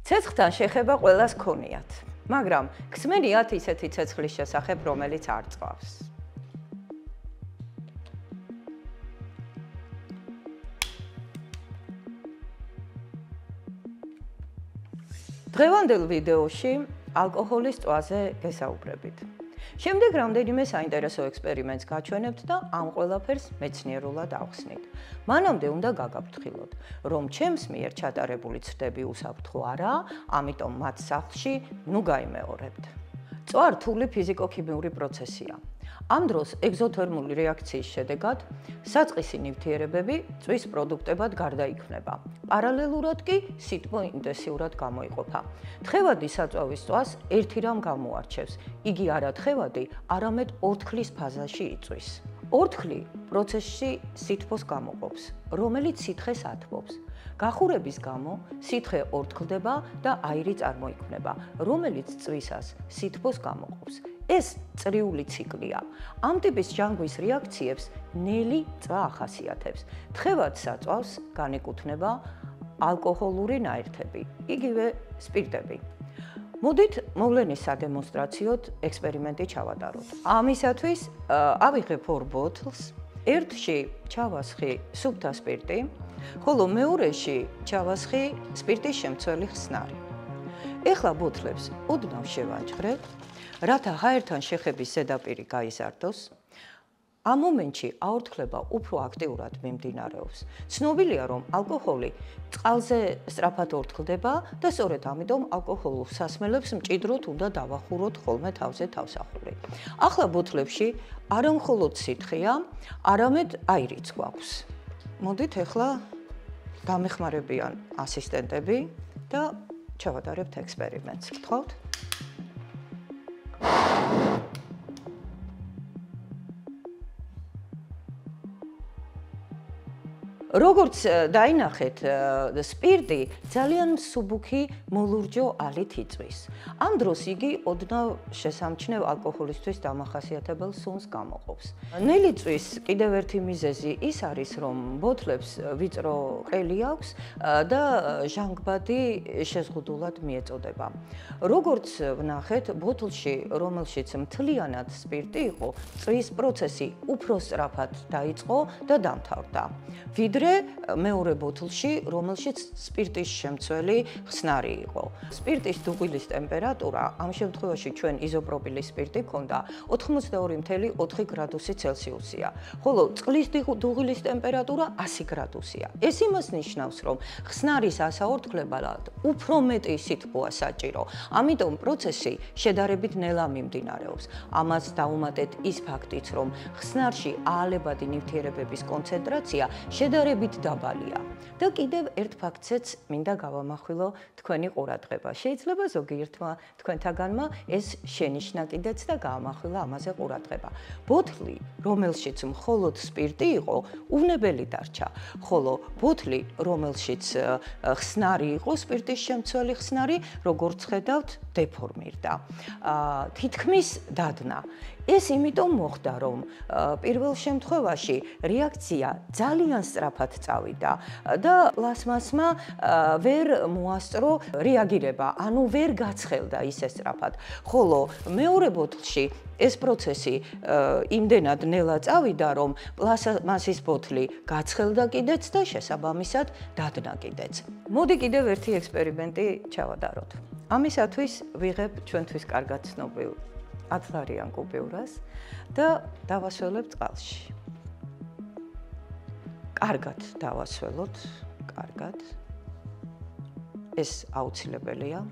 ცეცხლთან შეხება ყველას ქონიათ, მაგრამ გსმენიათ ისეთი ცეცხლის შესახებ, რომელიც არ წვავს. დღევანდელ ვიდეოში ალკოჰოლის წვაზე გესაუბრებით. შემდეგ რამდენიმე საინტერესო ექსპერიმენტს გაჩვენებთ და ამ ყველაფერს მეცნიერულად ავხსნით. მანამდე უნდა გაგაფრთხილოთ, რომ ჩემს მიერ ჩატარებული ცდები უსაფრთხო არაა, ამიტომ მათ სახლში ნუ გაიმეორებთ. წვა რთული ფიზიკო-ქიმიური პროცესია. ამ დროს ეგზოთერმული რეაქციის შედეგად საწყისი ნივთიერებები წვის პროდუქტებად გარდაიქმნება. პარალელურად კი სითბო ინტენსიურად გამოიყოფა. თხევადი საწვავის წვას ერთი რამ გამოარჩევს. იგი არა თხევადი, არამედ ორთქლის ფაზაში იწვის. ორთქლი პროცესში სითბოს გამოყოფს, რომელიც სითხეს ათბობს. გახურების გამო სითხე ორთქლდება და აირი წარმოიქმნება, რომელიც წვისას სითბოს გამოყოფს. ეს წრიული ციკლია. ამ ტიპის ჟანგვის რეაქციებს ნელი წვა ახასიათებს. თხევად საწვავს განეკუთვნება ალკოჰოლური ნაერთები, იგივე სპირტები. მოდით მოვლენის სადემონსტრაციოდ ექსპერიმენტი ჩავატაროთ. ამისათვის ავიღებ ორ ბოთლს, ერთში ჩავასხი სუფთა სპირტი, ხოლო მეორეში ჩავასხი სპირტის შემცველი ხსნარი. ეხლა ბოთლებს ოდნავ შევაჭრებ, რათა ჰაერთან შეხების ზედაპირი გაიზარდოს. ამ მომენტში აორთქლება უფრო აქტიურად მიმდინარეობს. ცნობილია, რომ ალკოჰოლი წყალზე სწრაფად ორთქლდება და სწორედ ამიტომ ალკოჰოლურ სასმელებს მჭიდროდ უნდა დავახუროთ ხოლმე თავზე თავსახური. ახლა ბოთლებში არა მხოლოდ სითხეა, არამედ აირიც გვაქვს. მოდით ახლა გამეხმარებიან ასისტენტები და ჩავატარებთ ექსპერიმენტს. გთხოვთ? როგორც დაინახეთ, სპირტი ძალიან მსუბუქი მოლურჯო ალით იწვის. ამ დროს იგი ოდნავ შესამჩნევ ალკოჰოლისთვის დამახასიათებელ სუნს გამოყოფს. ნელი წვის კიდევ ერთი მიზეზი ის არის, რომ ბოთლებს ვიწრო ყელი აქვს და ჟანგბადი შეზღუდულად მიეწოდება. როგორც ვნახეთ, ბოთლში, რომელშიც მთლიანად სპირტი იყო, წვის პროცესი უფრო სწრაფად დაიწყო და დამთავრდა. ვიდრე მეორე ბოთლში, რომელშიც სპირტის შემცველი ხსნარი იყო. სპირტის დუღილის ტემპერატურა, ამ შემთხვევაში ჩვენ იზოპროპილის სპირტი ქონდა 82.4 გრადუსი ცელსიუსია, ხოლო წყლის დუღილის ტემპერატურა 100 გრადუსია. ეს იმას ნიშნავს, რომ ხსნარის ასაორთქლებად უფრო მეტი სითბოა საჭირო. ამიტომ პროცესი შედარებით ნელა მიმდინარეობს. ამას დავუმატეთ ის ფაქტიც, რომ ხსნარში აალებადი ნივთიერებების კონცენტრაცია შედარებით დაბალია. და კიდევ ერთ ფაქტზეც მინდა გავამახვილო თქვენი ყურადღება. შეიძლება ზოგიერთმა თქვენთაგანმა ეს შენიშნა კიდეც და გაამახვილა ამაზე ყურადღება. ბოთლი, რომელშიც მხოლოდ სპირტი იყო, უვნებელი დარჩა, ხოლო ბოთლი, რომელშიც ხსნარი იყო, სპირტის შემცველი ხსნარი, როგორც ხედავთ, დეფორმირდა. თითქმის დადნა. ეს იმიტომ მოხდა, რომ პირველ შემთხვევაში რეაქცია ძალიან სწრაფად წავიდა და პლასმასმა ვერ მოასწრო რეაგირება, ანუ ვერ გაცხელდა ისე სწრაფად. ხოლო მეორე ბოთლში ეს პროცესი იმდენად ნელა წავიდა, რომ პლასმასის ბოთლი გაცხელდა კიდეც და შესაბამისად დადნა კიდეც. მოდი კიდევ ერთი ექსპერიმენტი ჩავატაროთ. ამისათვის ვიღებ ჩვენთვის კარგად ცნობილ ათლარიან კუპიურას და დავასველებ წყალში. კარგად დავასველოთ, კარგად. ეს აუცილებელია.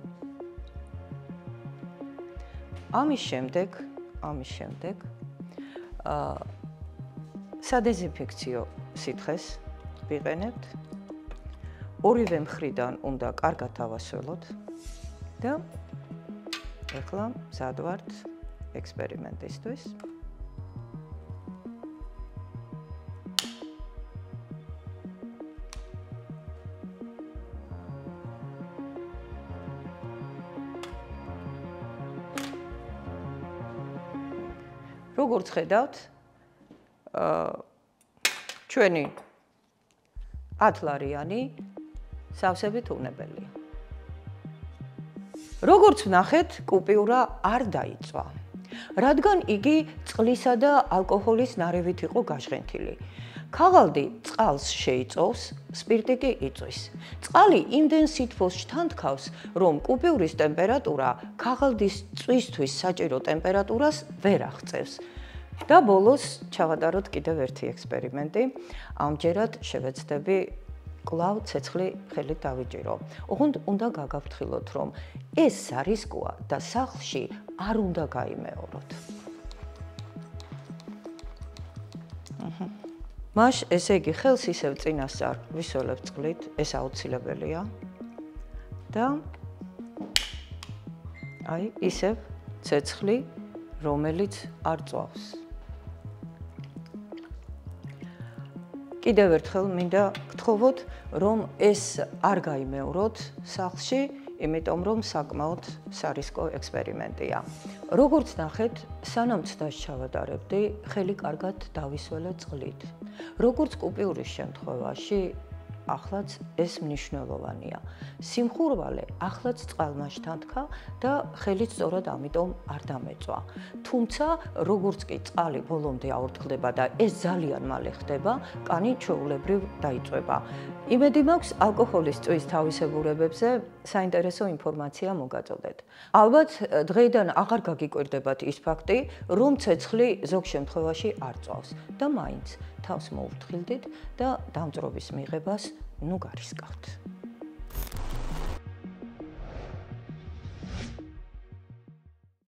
ამის შემდეგ სადეზინფექციო სითხეს ვიყენებთ. ორივე მხრიდან უნდა კარგად დავასველოთ და ეხლა მზად ვართ ექსპერიმენტისთვის. როგორც ხედავთ, ჩვენი ათლარიანი სავსებით უნებელია. როგორც ვნახეთ, კუპიურა არ დაიწვა, რადგან იგი წყლისა და ალკოჰოლის ნარევით იყო გაჟღენთილი. ქაღალდი წყალს შეიწოვს, სპირტი კი იწვის. წყალი იმდენ სითბოს შთანთქავს, რომ კუპიურის ტემპერატურა ქაღალდის წვისთვის საჭირო ტემპერატურას ვერ აღწევს. და ბოლოს ჩავატაროთ კიდევ ერთი ექსპერიმენტი. ამჯერად შევეცდები კვლავ ცეცხლი ხელით დავიჭირო. ოღონდ უნდა გაგაფრთხილოთ, რომ ეს სარისკოა და სახლში არ უნდა გაიმეოროთ. მაშ ესე იგი ხელს ისევ წინასწარ ვისველებ წყლით, ეს აუცილებელია. და აი ისევ ცეცხლი, რომელიც არ წვავს. კიდევ ერთხელ მინდა გთხოვოთ, რომ ეს არ გაიმეოროთ სახლში, იმიტომ რომ საკმაოდ სარისკო ექსპერიმენტია. როგორც ნახეთ, სანამ ცდას ჩავატარებდი, ხელი კარგად დავისველე წყლით. როგორც კუპიურის შემთხვევაში, ახლაც ეს მნიშვნელოვანია. სიმხურვალე ახლაც წყალმა შთანთქა და ხელით სწორად ამიტომ არ დამეწვა. თუმცა, როგორც კი წყალი ბოლომდე აორთქლდება და ეს ძალიან მალე ხდება, კანი ჩვეულებრივ დაიწვება. იმედი მაქვს, ალკოჰოლის წვის თავისებურებებზე საინტერესო ინფორმაცია მოგაწოდეთ. ალბათ დღეიდან აღარ გაგიკვირდებათ ის ფაქტი, რომ ცეცხლი ზოგ შემთხვევაში არ წვავს და მაინც თავს მოუფრთხილდით და დამწრობის მიღებას ნუ გარისკავთ.